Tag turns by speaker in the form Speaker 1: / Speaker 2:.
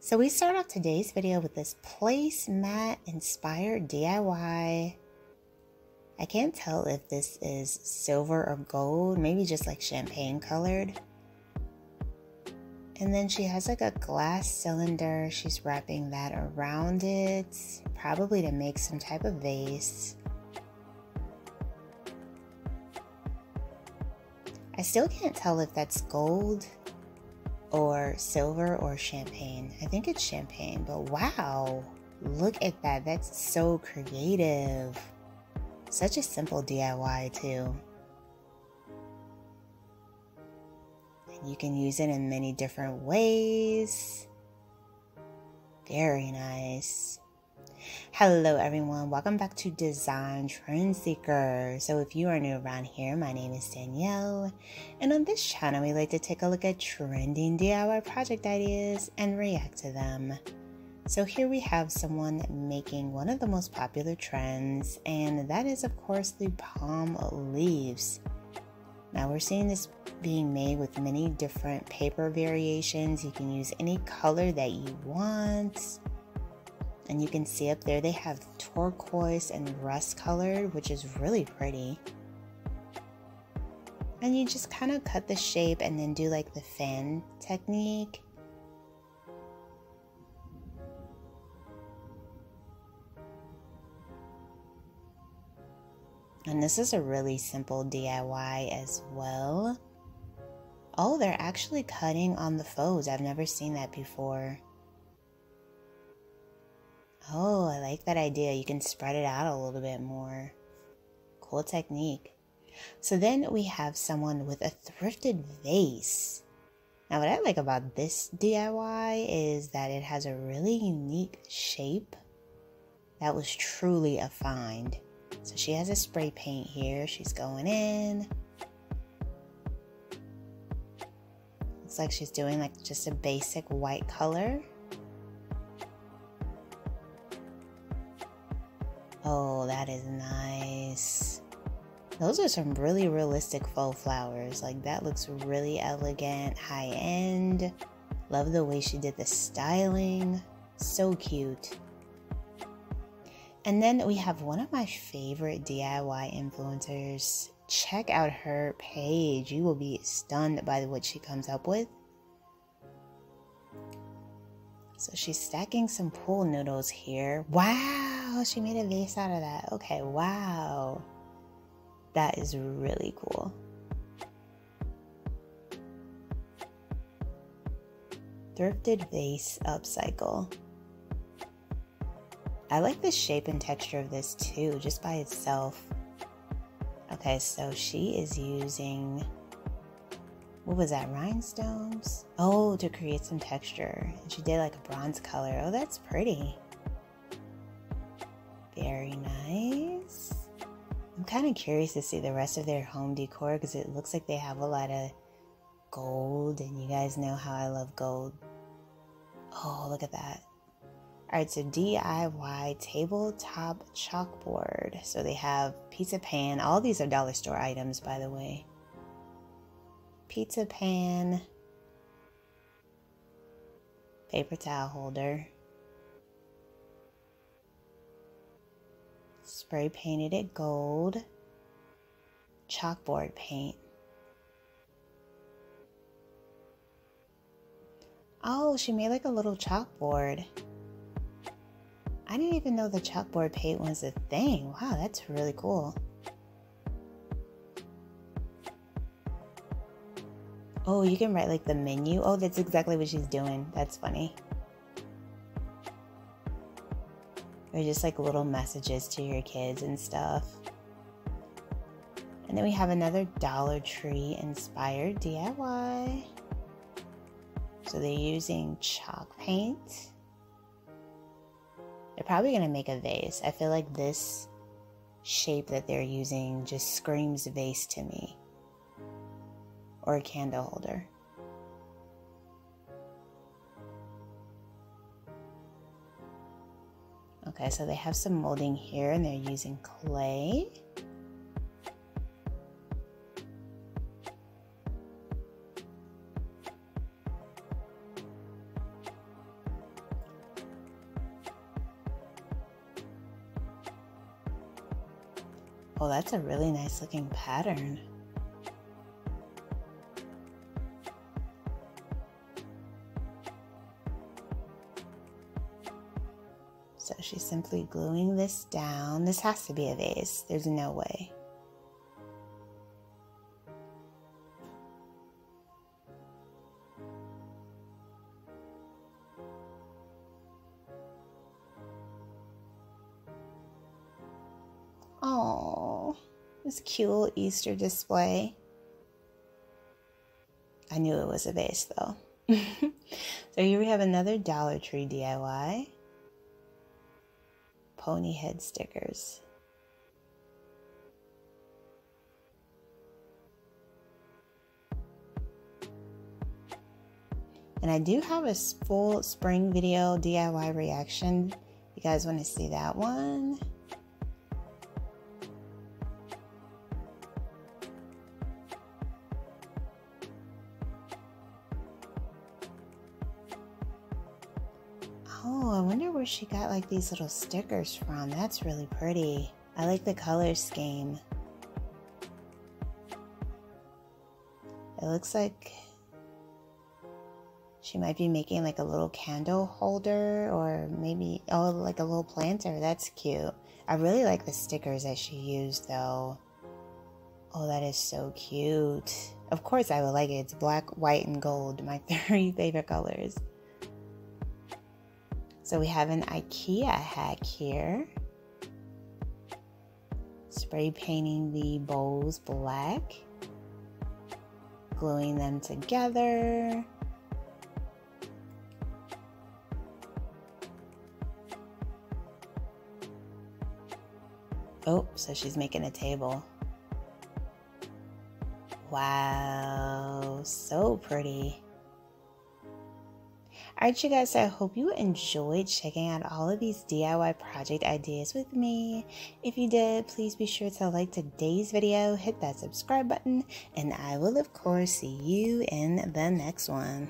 Speaker 1: So we start off today's video with this placemat inspired DIY. I can't tell if this is silver or gold, maybe just like champagne colored. And then she has like a glass cylinder. She's wrapping that around it, probably to make some type of vase. I still can't tell if that's gold or silver or champagne. I think it's champagne, but wow, look at that. That's so creative. Such a simple DIY too. And you can use it in many different ways. Very nice. Hello everyone, welcome back to Design Trend Seeker. So if you are new around here, my name is Danielle, and on this channel we like to take a look at trending DIY project ideas and react to them. So here we have someone making one of the most popular trends, and that is of course the palm leaves. Now we're seeing this being made with many different paper variations. You can use any color that you want. And you can see up there they have turquoise and rust colored, which is really pretty. And you just kind of cut the shape and then do like the fan technique. And this is a really simple DIY as well. Oh, they're actually cutting on the faux. I've never seen that before. Oh, I like that idea. You can spread it out a little bit more. Cool technique. So then we have someone with a thrifted vase. Now what I like about this DIY is that it has a really unique shape. That was truly a find. So she has a spray paint here. She's going in. Looks like she's doing like just a basic white color. Oh, that is nice. Those are some really realistic faux flowers. Like that looks really elegant, high end. Love the way she did the styling. So cute. And then we have one of my favorite DIY influencers. Check out her page. You will be stunned by what she comes up with. So she's stacking some pool noodles here. Wow, she made a vase out of that. Okay, wow. That is really cool. Thrifted vase upcycle. I like the shape and texture of this too, just by itself. Okay, so she is using, what was that, rhinestones? Oh, to create some texture. And she did like a bronze color. Oh, that's pretty. Very nice. I'm kind of curious to see the rest of their home decor because it looks like they have a lot of gold, and you guys know how I love gold. Oh, look at that. All right, so DIY tabletop chalkboard. So they have pizza pan. All these are dollar store items, by the way. Pizza pan, paper towel holder, spray painted it gold, chalkboard paint. Oh, she made like a little chalkboard. I didn't even know the chalkboard paint was a thing. Wow, that's really cool. Oh, you can write like the menu. Oh, that's exactly what she's doing. That's funny. Or just like little messages to your kids and stuff. And then we have another Dollar Tree inspired DIY. So they're using chalk paint. They're probably going to make a vase. I feel like this shape that they're using just screams vase to me. Or a candle holder. Okay, so they have some molding here and they're using clay. Oh, that's a really nice looking pattern. So she's simply gluing this down. This has to be a vase. There's no way. Oh, this cute little Easter display. I knew it was a vase though. So here we have another Dollar Tree DIY. Pony head stickers. And I do have a full spring video DIY reaction. You guys want to see that one? Oh, I wonder where she got like these little stickers from. That's really pretty. I like the color scheme. It looks like she might be making like a little candle holder, or maybe, oh, like a little planter. That's cute. I really like the stickers that she used though. Oh, that is so cute. Of course I would like it. It's black, white, and gold. My 3 favorite colors. So we have an IKEA hack here. Spray painting the bowls black. Gluing them together. Oh, so she's making a table. Wow, so pretty. Alright, you guys, so I hope you enjoyed checking out all of these DIY project ideas with me. If you did, please be sure to like today's video, hit that subscribe button, and I will of course see you in the next one.